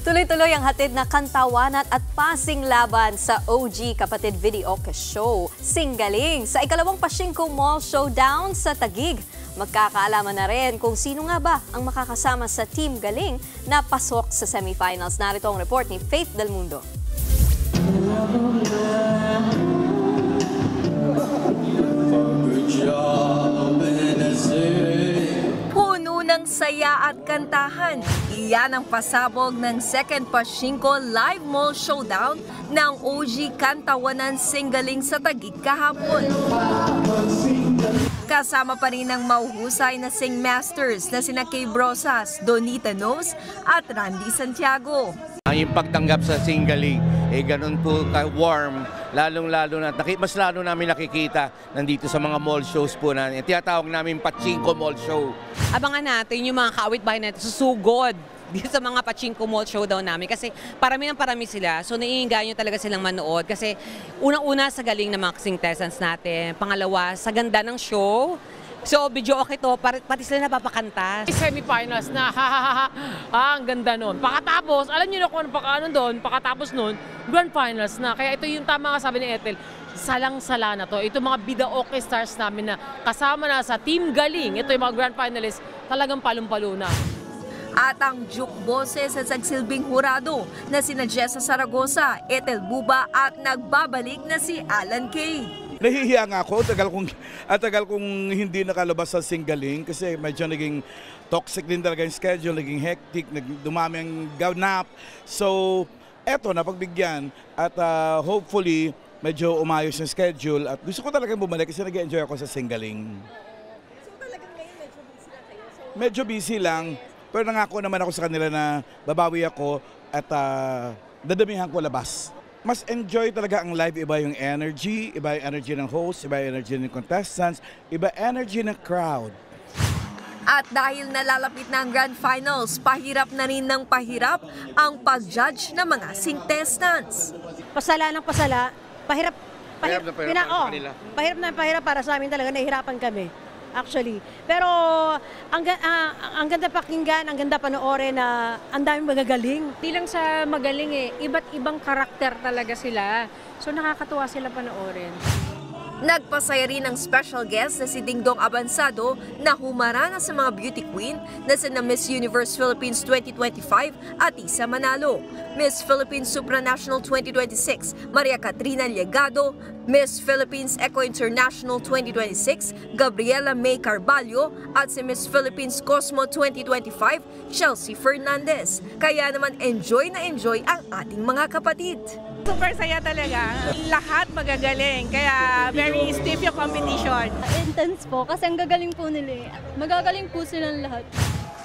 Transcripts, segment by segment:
Tuloy-tuloy ang hatid na kantawanan at passing laban sa OG Kapatid Videoke Show. Singgaling sa ikalawang Pasyingko Mall Showdown sa Taguig. Magkakaalaman na rin kung sino nga ba ang makakasama sa Team Galing na pasok sa semifinals. Narito ang report ni Faith Del Mundo. Puno ng saya at kantahan. Iyan ang pasabog ng Second Pasyingko Live Mall Showdown ng OG Kantawanan Singgaling sa Taguig kahapon. Kasama pa rin ang mauhusay na singmasters na sina Kay Brosas, Donita Nos at Randy Santiago. Yung pagtanggap sa Singgaling, ganun po ka-warm, lalong-lalo na, mas lalo namin nakikita nandito sa mga mall shows po natin. Tinatawag namin Pasyingko Mall Show. Abangan natin yung mga kaawit-bahay natin susugod dito sa mga Pasyingko Mall Showdown namin kasi parami sila. So naiinganyo talaga silang manood kasi unang-una sa galing ng mga contestants natin. Pangalawa, sa ganda ng show. So, video okay to, pati sila napapakanta. Semi-finals na, ang ganda nun. Pakatapos, alam niyo na kung ano doon, pakatapos nun, grand finals na. Kaya ito yung tama nga sabi ni Ethel, salang-sala na to. Ito mga Videoke stars namin na kasama na sa Team Galing. Ito yung mga grand finalists, talagang palong-palo na. At ang juke boses sa sagsilbing hurado na sina Jessa Saragosa, Ethel Buba at nagbabalik na si Alan Kay. Nahihiya nga ako, tagal kong hindi nakalabas sa Singgaling kasi medyo naging toxic din talaga yung schedule, naging hectic, dumami ang ganap. So, eto, napagbigyan at hopefully medyo umayos yung schedule at gusto ko talagang bumalik kasi nag-enjoy ako sa Singgaling. So talagang ngayon medyo busy lang kayo? Medyo busy lang, pero nangako naman ako sa kanila na babawi ako at dadamihan ko labas. Mas enjoy talaga ang live, iba yung energy ng host, iba yung energy ng contestants, iba energy ng crowd. At dahil nalalapit na ang grand finals, pahirap na rin ng pahirap ang pag-judge ng mga contestants. Pasala ng pasala, pahirap para sa amin talaga, nahihirapan kami. Actually. Pero ang ganda pakinggan, ang ganda panoorin na ang daming magagaling. Di lang sa magaling iba't ibang karakter talaga sila. So nakakatuwa sila panoorin. Nagpasaya rin ang special guest na si Dingdong Abansado na humarana sa mga beauty queen na sina Miss Universe Philippines 2025 at Isa Manalo, Miss Philippines Supranational 2026 Maria Catrina Liagado, Miss Philippines Eco International 2026 Gabriela May Carballo at si Miss Philippines Cosmo 2025 Chelsea Fernandez. Kaya naman enjoy na enjoy ang ating mga kapatid. Super saya talaga. Lahat magagaling. Kaya very stiff yung competition. Intense po kasi ang gagaling po nila. Magagaling po silang lahat.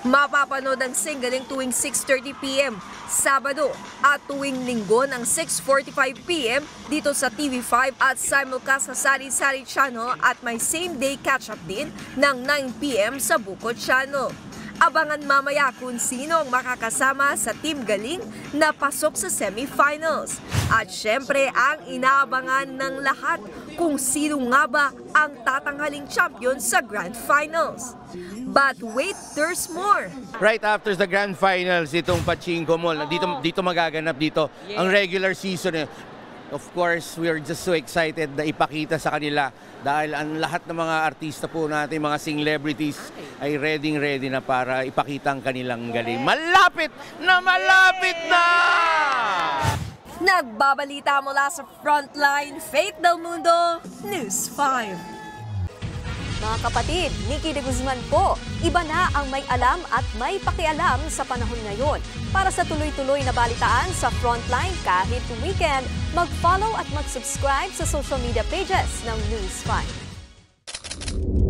Mapapanood ang Singgaling tuwing 6:30 p.m. Sabado at tuwing Linggo ng 6:45 p.m. dito sa TV5 at simulcast sa Sari-Sari Channel at may same-day catch-up din ng 9 p.m. sa Bukod Channel. Abangan mamaya kung sino ang makakasama sa Team Galing na pasok sa semifinals. At syempre ang inaabangan ng lahat kung sino nga ba ang tatanghaling champion sa Grand Finals. But wait, there's more! Right after the Grand Finals, itong Pasyingko Mall, dito magaganap dito ang regular season. Of course, we are just so excited na ipakita sa kanila dahil ang lahat ng mga artista po natin, mga celebrities ay ready na para ipakita ang kanilang galing. Malapit na! Nagbabalita mula sa Frontline, Faith Del Mundo, News 5. Mga kapatid, Nikki de Guzman po. Iba na ang may alam at may pakialam sa panahon ngayon. Para sa tuloy-tuloy na balitaan sa Frontline kahit weekend, mag-follow at mag-subscribe sa social media pages ng News 5.